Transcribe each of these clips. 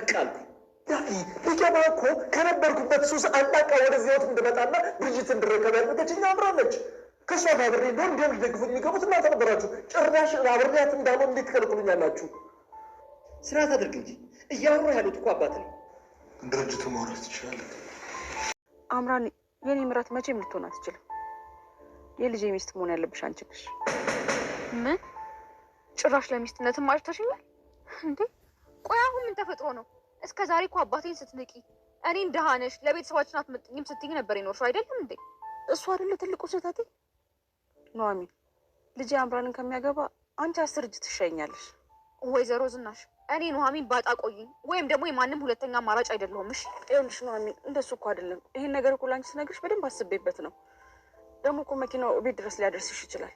በቃልኩ ዳፊ ይገባኮ ከነበርኩበት ሱስ አንጣቃ ወደዚህ ወጥ እንደመጣና ብርጅት እንድረከብ ያደረገችኝ አምራለች። ከሷ ጋር ብሬ እንደውም ደግፉ የሚገቡት እናንተ ነበራችሁ። ጭራሽ አብሬያት እንዳልሆን እንዴት ትከለክሉኛላችሁ? ስርዓት አድርግ እንጂ እያወሩ ያሉት እኮ አባት ነው። ድርጅቱ ማውራት ትችላለህ። አምራን የኔ ምራት መቼም ልትሆን አትችልም። የልጄ ሚስት መሆን ያለብሽ አንቺ ነሽ። ምን ጭራሽ ለሚስትነትም አጭተሽኛል እንዴ? ቆይ አሁን ምን ተፈጥሮ ነው? እስከ ዛሬ እኮ አባቴን ስትንቂ እኔም ደሃ ነሽ ለቤተሰባችን አትመጥኝም ስትይኝ ነበር የኖርሽው አይደለም እንዴ? እሱ አይደለ ትልቁ ስህተቴ? ኑሐሚን ልጄ አምራንን ከሚያገባ አንቺ 10 እጅ ትሻኛለሽ። ወይዘሮ ዝናሽ እኔ ኑሐሚን ባጣ ቆይኝ ወይም ደግሞ የማንም ሁለተኛ አማራጭ አይደለሁም። እሺ ይኸውልሽ ኑሐሚን እንደሱ እኮ አይደለም። ይሄን ነገር እኮ ላንቺ ስነግርሽ በደንብ አስቤበት ነው። ደግሞ እኮ መኪናው ቤት ድረስ ሊያደርስሽ ይችላል።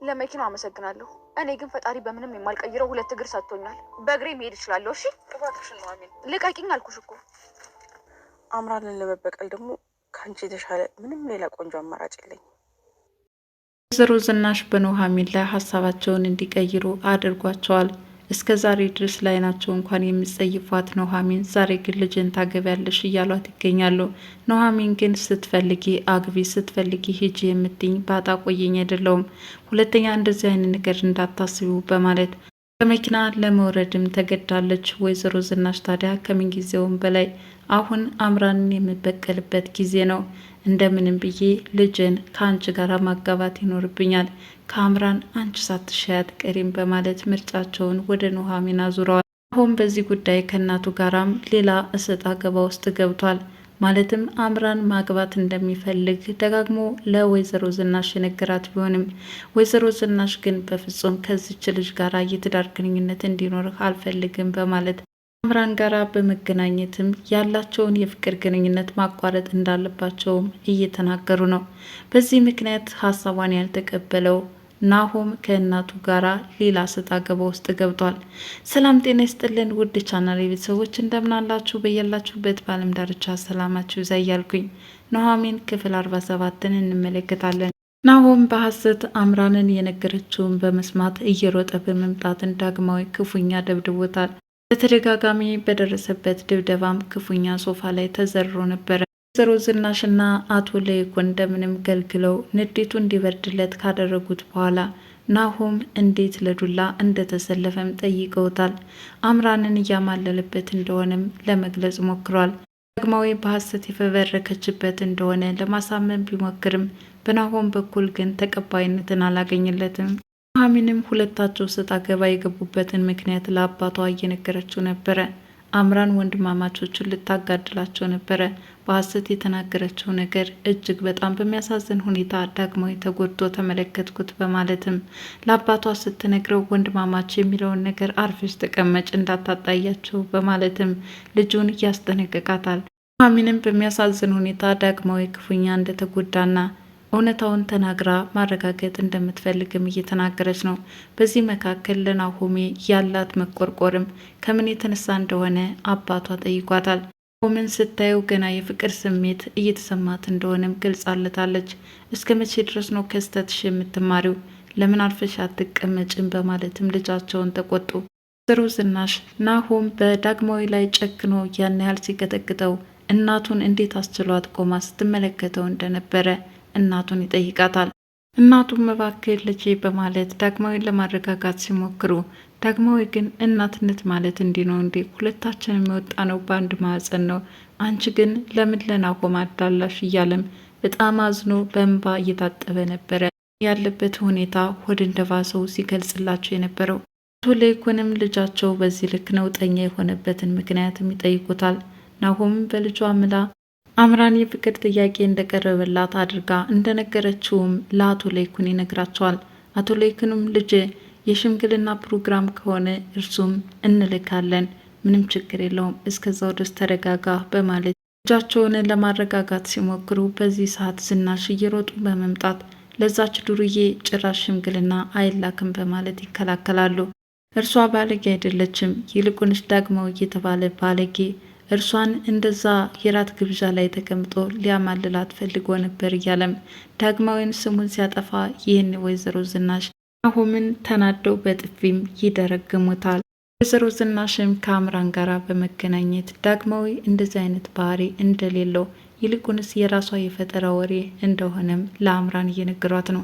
ለመኪናው አመሰግናለሁ። እኔ ግን ፈጣሪ በምንም የማልቀይረው 2 እግር ሰጥቶኛል። በእግሬ መሄድ እችላለሁ። እሺ እባክሽ ኑሐሚን ልቀቂኝ አልኩሽ እኮ። አምራንን ለመበቀል ደግሞ ከአንቺ የተሻለ ምንም ሌላ ቆንጆ አማራጭ የለኝም። ወይዘሮ ዝናሽ በኑሐሚን ላይ ሀሳባቸውን እንዲቀይሩ አድርጓቸዋል። እስከ ዛሬ ድረስ ላይ ናቸው እንኳን የሚጸይፏት ኑሐሚን ዛሬ ግን ልጅን ታገቢያለሽ እያሏት ይገኛሉ። ኑሐሚን ግን ስትፈልጊ አግቢ፣ ስትፈልጊ ሂጂ የምትኝ ባጣ ቆየኝ አይደለውም፣ ሁለተኛ እንደዚህ አይነት ነገር እንዳታስቡ በማለት ከመኪና ለመውረድም ተገዳለች። ወይዘሮ ዝናሽ ታዲያ ከምንጊዜውም በላይ አሁን አምራንን የምበቀልበት ጊዜ ነው። እንደምንም ብዬ ልጅን ከአንቺ ጋር ማጋባት ይኖርብኛል፣ ከአምራን አንቺ ሳትሻያት ቀሪም በማለት ምርጫቸውን ወደ ኑሐሚን አዙረዋል። አሁን በዚህ ጉዳይ ከእናቱ ጋራም ሌላ እሰጥ አገባ ውስጥ ገብቷል። ማለትም አምራን ማግባት እንደሚፈልግ ደጋግሞ ለወይዘሮ ዝናሽ የነገራት ቢሆንም ወይዘሮ ዝናሽ ግን በፍጹም ከዚች ልጅ ጋር የትዳር ግንኙነት እንዲኖርህ አልፈልግም በማለት አምራን ጋራ በመገናኘትም ያላቸውን የፍቅር ግንኙነት ማቋረጥ እንዳለባቸውም እየተናገሩ ነው። በዚህ ምክንያት ሀሳቧን ያልተቀበለው ናሆም ከእናቱ ጋራ ሌላ ሰጣ ገባ ውስጥ ገብቷል። ሰላም ጤና ይስጥልን ውድ ቻናል ቤተሰቦች እንደምናላችሁ በያላችሁበት በዓለም ዳርቻ ሰላማችሁ ይብዛ እያልኩኝ ኑሐሚን ክፍል 47ን እንመለከታለን። ናሆም በሐሰት አምራንን የነገረችውን በመስማት እየሮጠ በመምጣትን ዳግማዊ ክፉኛ ደብድቦታል። በተደጋጋሚ በደረሰበት ድብደባም ክፉኛ ሶፋ ላይ ተዘርሮ ነበረ። ወይዘሮ ዝናሽና አቶ ለይኩን እንደምንም ገልግለው ንዴቱ እንዲበርድለት ካደረጉት በኋላ ናሆም እንዴት ለዱላ እንደተሰለፈም ጠይቀውታል። አምራንን እያማለለበት እንደሆነም ለመግለጽ ሞክሯል። ዳግማዊ በሐሰት የፈበረከችበት እንደሆነ ለማሳመን ቢሞክርም በናሆም በኩል ግን ተቀባይነትን አላገኘለትም። ኑሐሚንም ሁለታቸው ሰጣ ገባ የገቡበትን ምክንያት ለአባቷ እየነገረችው ነበረ። አምራን ወንድማማቾቹን ልታጋድላቸው ነበረ። በሐሰት የተናገረችው ነገር እጅግ በጣም በሚያሳዝን ሁኔታ ዳግማዊ ተጎድቶ ተመለከትኩት በማለትም ለአባቷ ስትነግረው ወንድማማች የሚለውን ነገር አርፈሽ ተቀመጭ እንዳታጣያቸው በማለትም ልጁን ያስጠነቅቃታል። ኑሐሚንም በሚያሳዝን ሁኔታ ዳግማዊ ክፉኛ እንደተጎዳና እውነታውን ተናግራ ማረጋገጥ እንደምትፈልግም እየተናገረች ነው። በዚህ መካከል ለናሆሜ ያላት መቆርቆርም ከምን የተነሳ እንደሆነ አባቷ ጠይቋታል። ናሆምን ስታየው ገና የፍቅር ስሜት እየተሰማት እንደሆነም ገልጻለታለች። እስከ መቼ ድረስ ነው ከስተትሽ የምትማሪው? ለምን አርፈሽ አትቀመጭም? በማለትም ልጃቸውን ተቆጡ። ወይዘሮ ዝናሽ ናሆም በዳግማዊ ላይ ጨክኖ ያን ያህል ሲቀጠቅጠው እናቱን እንዴት አስችሏት ቆማ ስትመለከተው እንደነበረ እናቱን ይጠይቃታል። እናቱም እባክህ ልጄ በማለት ዳግማዊን ለማረጋጋት ሲሞክሩ ዳግማዊ ግን እናትነት ማለት እንዲህ ነው እንዴ? ሁለታችንም የወጣ ነው በአንድ ማህፀን ነው። አንቺ ግን ለምን ለናሆም አዳላሽ? እያለም በጣም አዝኖ በእንባ እየታጠበ ነበረ ያለበት ሁኔታ ሆድ እንደባሰው ሲገልጽላቸው የነበረው። አቶ ለይኩንም ልጃቸው በዚህ ልክ ነውጠኛ የሆነበትን ምክንያትም ይጠይቁታል። ናሆም በልጇ ምላ አምራን የፍቅር ጥያቄ እንደቀረበላት አድርጋ እንደነገረችውም ለአቶ ለይኩን ይነግራቸዋል። አቶ ለይኩንም ልጅ የሽምግልና ፕሮግራም ከሆነ እርሱም እንልካለን፣ ምንም ችግር የለውም፣ እስከዛው ድረስ ተረጋጋ በማለት ልጃቸውን ለማረጋጋት ሲሞክሩ በዚህ ሰዓት ዝናሽ እየሮጡ በመምጣት ለዛች ዱርዬ ጭራሽ ሽምግልና አይላክም በማለት ይከላከላሉ። እርሷ ባለጌ አይደለችም፣ ይልቁንሽ ዳግማዊ እየተባለ ባለጌ እርሷን እንደዛ የራት ግብዣ ላይ ተቀምጦ ሊያማልላት ፈልጎ ነበር እያለም ዳግማዊን ስሙን ሲያጠፋ ይህን ወይዘሮ ዝናሽ ናሆምን ተናደው በጥፊም ይደረግሙታል። ወይዘሮ ዝናሽም ከአምራን ጋር በመገናኘት ዳግማዊ እንደዚህ አይነት ባህሪ እንደሌለው ይልቁንስ የራሷ የፈጠራ ወሬ እንደሆነም ለአምራን እየነገሯት ነው።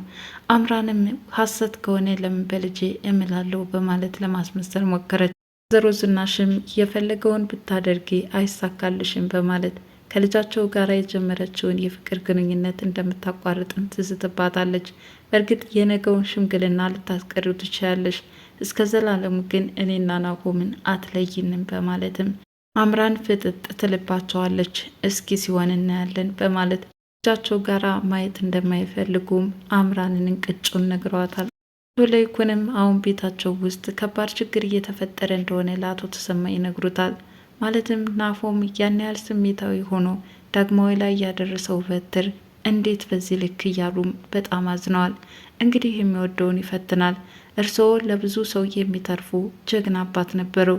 አምራንም ሀሰት ከሆነ ለምን በልጄ እምላለሁ በማለት ለማስመሰል ሞከረች። ወይዘሮ ዝናሽም የፈለገውን ብታደርጊ አይሳካልሽም በማለት ከልጃቸው ጋር የጀመረችውን የፍቅር ግንኙነት እንደምታቋርጥም ትዝትባታለች። በእርግጥ የነገውን ሽምግልና ልታስቀሪው ትችያለሽ፣ እስከ ዘላለሙ ግን እኔና ናሆምን አትለይንም በማለትም አምራን ፍጥጥ ትልባቸዋለች። እስኪ ሲሆን እናያለን በማለት ልጃቸው ጋራ ማየት እንደማይፈልጉም አምራንን እንቅጩን ነግረዋታል። አቶ ለይኩንም አሁን ቤታቸው ውስጥ ከባድ ችግር እየተፈጠረ እንደሆነ ለአቶ ተሰማ ይነግሩታል። ማለትም ናሆም ያን ያህል ስሜታዊ ሆኖ ዳግማዊ ላይ ያደረሰው በትር እንዴት በዚህ ልክ እያሉም በጣም አዝነዋል። እንግዲህ የሚወደውን ይፈትናል። እርስዎ ለብዙ ሰው የሚተርፉ ጀግና አባት ነበሩ።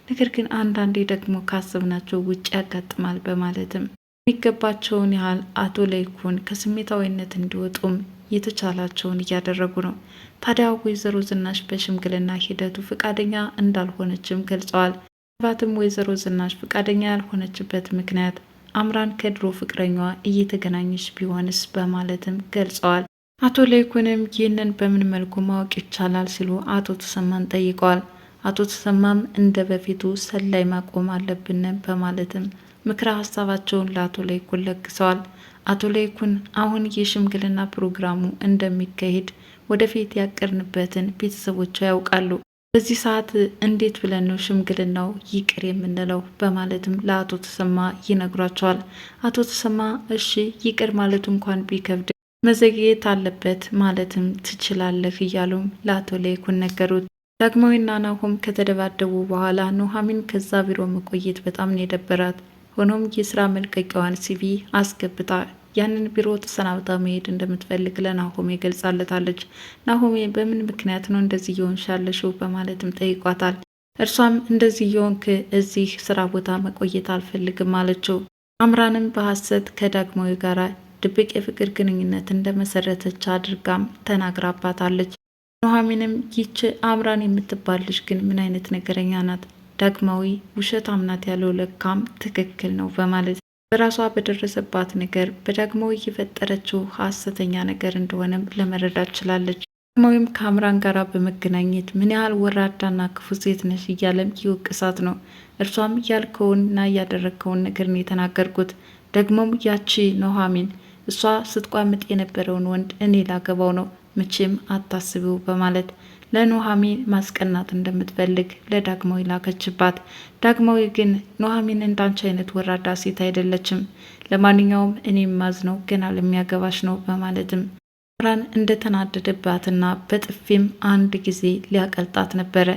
ነገር ግን አንዳንዴ ደግሞ ካሰብናቸው ውጭ ያጋጥማል በማለትም የሚገባቸውን ያህል አቶ ለይኩን ከስሜታዊነት እንዲወጡም የተቻላቸውን እያደረጉ ነው። ታዲያ ወይዘሮ ዝናሽ በሽምግልና ሂደቱ ፈቃደኛ እንዳልሆነችም ገልጸዋል። ባትም ወይዘሮ ዝናሽ ፈቃደኛ ያልሆነችበት ምክንያት አምራን ከድሮ ፍቅረኛዋ እየተገናኘች ቢሆንስ በማለትም ገልጸዋል። አቶ ለይኩንም ይህንን በምን መልኩ ማወቅ ይቻላል ሲሉ አቶ ተሰማን ጠይቀዋል። አቶ ተሰማም እንደ በፊቱ ሰላይ ማቆም አለብን በማለትም ምክረ ሀሳባቸውን ለአቶ ለይኩን ለግሰዋል። አቶ ለይኩን አሁን የሽምግልና ፕሮግራሙ እንደሚካሄድ ወደፊት ያቀርንበትን ቤተሰቦቿ ያውቃሉ። በዚህ ሰዓት እንዴት ብለን ነው ሽምግልናው ይቅር የምንለው በማለትም ለአቶ ተሰማ ይነግሯቸዋል። አቶ ተሰማ እሺ ይቅር ማለቱ እንኳን ቢከብድ መዘግየት አለበት ማለትም ትችላለህ እያሉም ለአቶ ለይኩን ነገሩት። ዳግማዊና ናሆም ከተደባደቡ በኋላ ኑሐሚን ከዛ ቢሮ መቆየት በጣም ነው የደበራት። ሆኖም የስራ መልቀቂያዋን ሲቪ አስገብታ ያንን ቢሮ ተሰናብታ መሄድ እንደምትፈልግ ለናሆሜ ገልጻለታለች። ናሆሜ በምን ምክንያት ነው እንደዚህ እየሆንሽ ያለሽው በማለትም ጠይቋታል። እርሷም እንደዚህ እየሆንክ እዚህ ስራ ቦታ መቆየት አልፈልግም አለችው። አምራንም በሐሰት ከዳግማዊ ጋር ድብቅ የፍቅር ግንኙነት እንደመሰረተች አድርጋም ተናግራባታለች። ኑሐሚንም ይች አምራን የምትባል ልጅ ግን ምን አይነት ነገረኛ ናት፣ ዳግማዊ ውሸት አምናት ያለው ለካም ትክክል ነው በማለት በራሷ በደረሰባት ነገር በዳግማዊ የፈጠረችው ሐሰተኛ ነገር እንደሆነም ለመረዳት ችላለች። ዳግማዊም ከአምራን ጋር በመገናኘት ምን ያህል ወራዳና ክፉ ሴት ነሽ እያለም ይወቅሳት ነው። እርሷም ያልከውንና ያደረግከውን ነገር ነው የተናገርኩት፣ ደግሞም ያቺ ኑሐሚን እሷ ስትቋምጥ የነበረውን ወንድ እኔ ላገባው ነው፣ መቼም አታስቢው በማለት ለኑሐሚን ማስቀናት እንደምትፈልግ ለዳግማዊ ላከችባት። ዳግማዊ ግን ኑሐሚን እንዳንቺ አይነት ወራዳ ሴት አይደለችም፣ ለማንኛውም እኔ ማዝነው ገና ለሚያገባሽ ነው በማለትም አምራን እንደተናደደባትና በጥፊም አንድ ጊዜ ሊያቀልጣት ነበረ።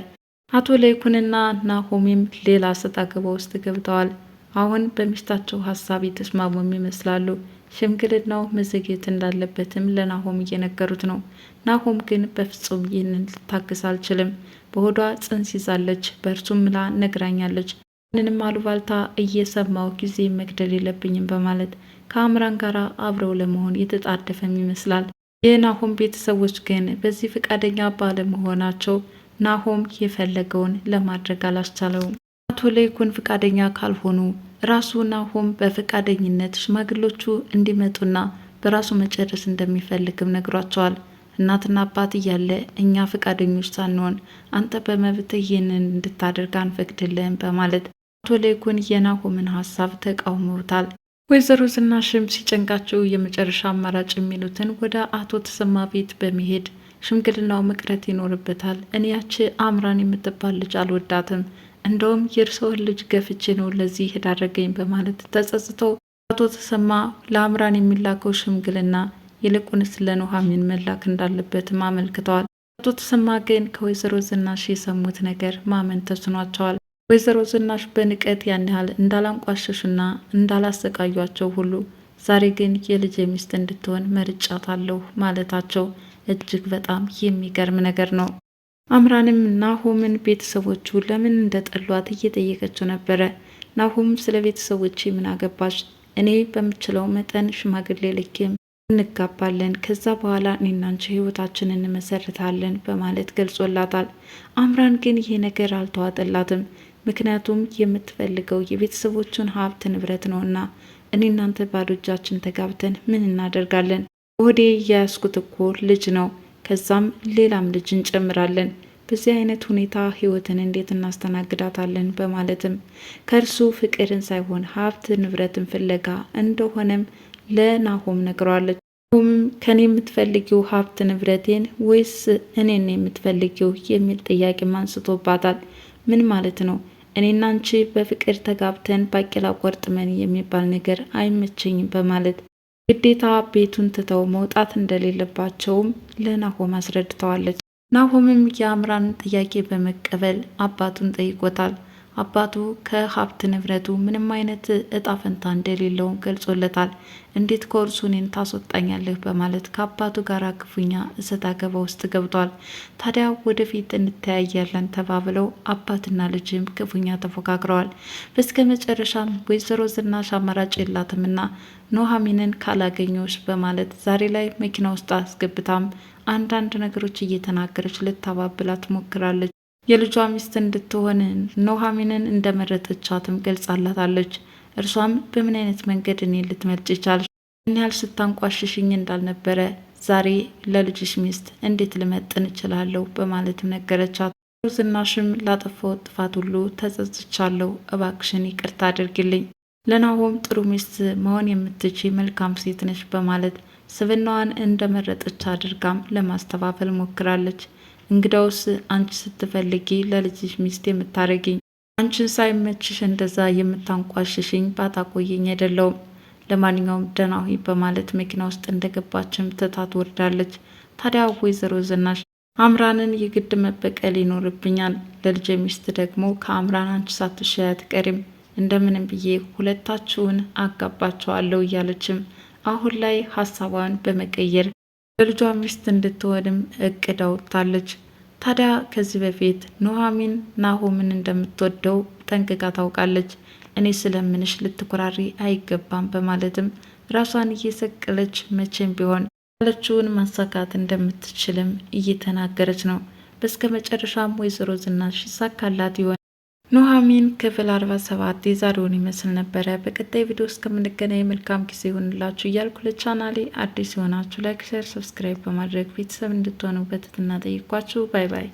አቶ ለይኩንና ናሆሚም ሌላ ሰጣ ገባ ውስጥ ገብተዋል። አሁን በሚስታቸው ሀሳብ የተስማሙም ይመስላሉ። ሽምግልናው መዘግየት እንዳለበትም ለናሆም እየነገሩት ነው። ናሆም ግን በፍጹም ይህንን ልታግስ አልችልም፣ በሆዷ ጽንስ ይዛለች፣ በእርሱም ምላ ነግራኛለች፣ ምንም አሉባልታ እየሰማው ጊዜ መግደል የለብኝም በማለት ከአምራን ጋር አብረው ለመሆን የተጣደፈም ይመስላል። የናሆም ቤተሰቦች ግን በዚህ ፈቃደኛ ባለመሆናቸው ናሆም የፈለገውን ለማድረግ አላስቻለውም። አቶ ለይኩን ፈቃደኛ ካልሆኑ ራሱ ናሆም በፈቃደኝነት ሽማግሎቹ እንዲመጡና በራሱ መጨረስ እንደሚፈልግም ነግሯቸዋል። እናትና አባት እያለ እኛ ፈቃደኞች ሳንሆን አንተ በመብትህ ይህንን እንድታደርግ አንፈቅድልህም በማለት አቶ ለይኩን የናሆምን ሀሳብ ተቃውመውታል። ወይዘሮ ዝናሽም ሲጨንቃቸው የመጨረሻ አማራጭ የሚሉትን ወደ አቶ ተሰማ ቤት በመሄድ ሽምግልናው መቅረት ይኖርበታል፣ እኔ ያቺ አምራን የምትባል ልጅ አልወዳትም፣ እንደውም የእርስዎን ልጅ ገፍቼ ነው ለዚህ ዳረገኝ በማለት ተጸጽተው አቶ ተሰማ ለአምራን የሚላከው ሽምግልና ይልቁንስ ለኑሐሚን መላክ እንዳለበትም አመልክተዋል። አቶ ተሰማ ግን ከወይዘሮ ዝናሽ የሰሙት ነገር ማመን ተስኗቸዋል። ወይዘሮ ዝናሽ በንቀት ያን ያህል እንዳላንቋሸሹና እንዳላሰቃዩቸው ሁሉ ዛሬ ግን የልጅ ሚስት እንድትሆን መርጫታለሁ ማለታቸው እጅግ በጣም የሚገርም ነገር ነው። አምራንም ናሆምን ቤተሰቦቹ ለምን እንደጠሏት እየጠየቀችው ነበረ። ናሆም ስለ ቤተሰቦች ምን አገባሽ? እኔ በምችለው መጠን ሽማግሌ ልኬም እንጋባለን፣ ከዛ በኋላ እኔና አንቺ ህይወታችንን እንመሰርታለን በማለት ገልጾላታል። አምራን ግን ይሄ ነገር አልተዋጠላትም። ምክንያቱም የምትፈልገው የቤተሰቦቹን ሀብት ንብረት ነውና እኔ እናንተ ባዶ እጃችን ተጋብተን ምን እናደርጋለን? ወዴ የያዝኩት እኮ ልጅ ነው፣ ከዛም ሌላም ልጅ እንጨምራለን። በዚህ አይነት ሁኔታ ህይወትን እንዴት እናስተናግዳታለን? በማለትም ከእርሱ ፍቅርን ሳይሆን ሀብት ንብረትን ፍለጋ እንደሆነም ለናሆም ነግረዋለች። ናሆምም ከኔ የምትፈልጊው ሀብት ንብረቴን ወይስ እኔን የምትፈልጊው የሚል ጥያቄም አንስቶባታል። ምን ማለት ነው? እኔና አንቺ በፍቅር ተጋብተን ባቄላ ቆርጥመን የሚባል ነገር አይመቸኝም በማለት ግዴታ ቤቱን ትተው መውጣት እንደሌለባቸውም ለናሆም አስረድተዋለች። ናሆምም የአምራን ጥያቄ በመቀበል አባቱን ጠይቆታል። አባቱ ከሀብት ንብረቱ ምንም አይነት እጣ ፈንታ እንደሌለው ገልጾለታል። እንዴት ከእርሱ እኔን ታስወጣኛለህ? በማለት ከአባቱ ጋር ክፉኛ እሰጥ አገባ ውስጥ ገብቷል። ታዲያ ወደፊት እንተያያለን ተባብለው አባትና ልጅም ክፉኛ ተፎካክረዋል። በስከ መጨረሻም ወይዘሮ ዝናሽ አማራጭ የላትምና ኑሐሚንን ካላገኘች በማለት ዛሬ ላይ መኪና ውስጥ አስገብታም አንዳንድ ነገሮች እየተናገረች ልታባብላት ሞክራለች። የልጇ ሚስት እንድትሆን ኑሐሚንን እንደመረጠቻትም ገልጻላታለች። እርሷም በምን አይነት መንገድ እኔ ልትመርጭ ይቻልሽ? ምን ያህል ስታንቋሽሽኝ እንዳልነበረ ዛሬ ለልጅሽ ሚስት እንዴት ልመጥን እችላለሁ? በማለትም ነገረቻት። ዝናሽም ላጠፋው ጥፋት ሁሉ ተጸጽቻለሁ፣ እባክሽን ይቅርታ አድርግልኝ፣ ለናሆም ጥሩ ሚስት መሆን የምትችይ መልካም ሴት ነች በማለት ስብናዋን እንደመረጠች አድርጋም ለማስተባበል ሞክራለች። እንግዳውስ አንቺ ስትፈልጊ ለልጅሽ ሚስት የምታረጊኝ፣ አንቺን ሳይመችሽ እንደዛ የምታንቋሽሽኝ ባታቆየኝ አይደለውም። ለማንኛውም ደህና ሁኚ በማለት መኪና ውስጥ እንደገባችም ትታት ወርዳለች። ታዲያ ወይዘሮ ዝናሽ አምራንን የግድ መበቀል ይኖርብኛል፣ ለልጅ ሚስት ደግሞ ከአምራን አንቺ ሳትሻይ አትቀሪም፣ እንደምንም ብዬ ሁለታችሁን አጋባቸዋለሁ እያለችም አሁን ላይ ሀሳቧን በመቀየር ለልጇ ሚስት እንድትሆንም እቅድ አውጥታለች። ታዲያ ከዚህ በፊት ኑሐሚን ናሆምን እንደምትወደው ጠንቅቃ ታውቃለች። እኔ ስለምንሽ ልትኮራሪ አይገባም በማለትም ራሷን እየሰቀለች መቼም ቢሆን ያለችውን ማሳካት እንደምትችልም እየተናገረች ነው። በስከ መጨረሻም ወይዘሮ ዝናሽ ይሳካላት ይሆን? ኑሐሚን ክፍል 47 የዛሬውን ይመስል ነበረ። በቀጣይ ቪዲዮ እስከምንገናኝ መልካም ጊዜ ይሆንላችሁ እያልኩ ለቻናሌ አዲስ የሆናችሁ ላይክ፣ ሼር፣ ሰብስክራይብ በማድረግ ቤተሰብ እንድትሆኑ በትህትና ጠይቋችሁ። ባይ ባይ።